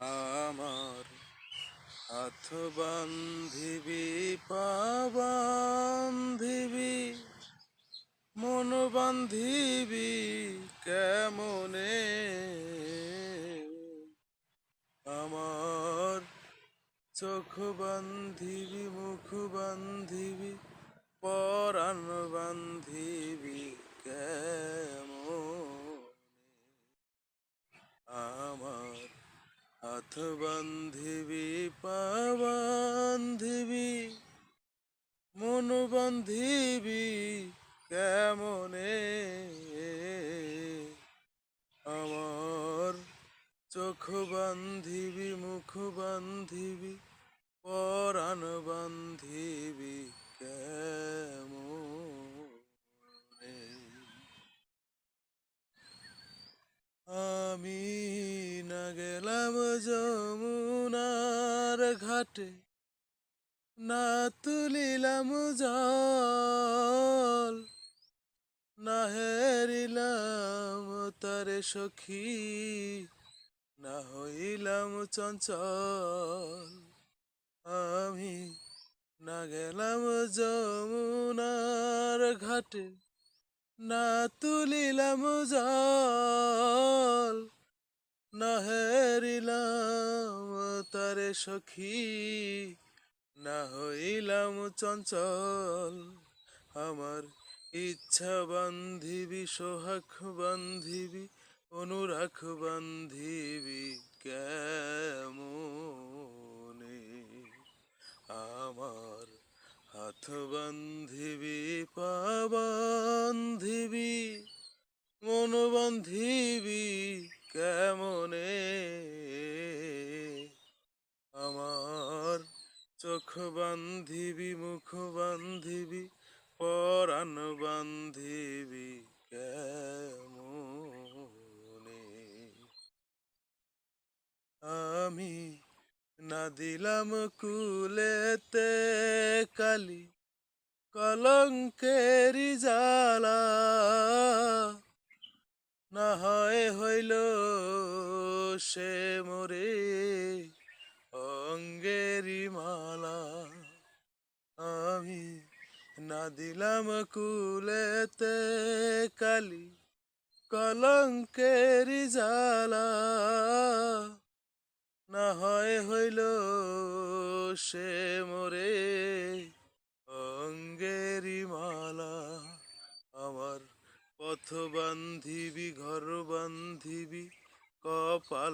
আমার হাত বান্ধিবি, পা বান্ধিবি, মন বান্ধিবি কেমনে? আমার চোখ বান্ধিবি, মুখ বান্ধিবি, পরাণ বান্ধিবি কেমনে? আমার হাত বান্ধিবি, পা বান্ধিবি, মন বান্ধিবি কেমনে? আমার চোখ বান্ধিবি, মুখ বান্ধিবি, পরাণ বান্ধিবি কেমনে? আমি না গেলাম যমুনার ঘাটে, না তুলিলাম জল, না হেরিলাম তারে সখী, না হইলাম চঞ্চল। আমি না গেলাম যমুনার ঘাটে, না তুলিলাম জল, না হেরিলাম তারে সখী, না হইলাম চঞ্চল। আমার ইচ্ছা বান্ধিবি, সোহাগ বান্ধিবি, অনুরাগ বান্ধিবি কেমনে? আমার হাত বান্ধিবি, পা বান্ধিবি, মন বান্ধিবি কেমনে? আমার চোখ বান্ধিবি, মুখ বান্ধিবি, পরাণ বান্ধিবি কেমনে? আমি না দিলাম কুলেতে কালি, কলঙ্কেরি জ্বালা, না হয় হইল সে মোরে অঙ্গেরি মালা। আমি না দিলাম কুলেতে কালি, কলঙ্কেরি জ্বালা, না হয় হইল সে মোরে অঙ্গেরি মালা। আমার পথ বান্ধিবি, ঘর বান্ধিবি, কপাল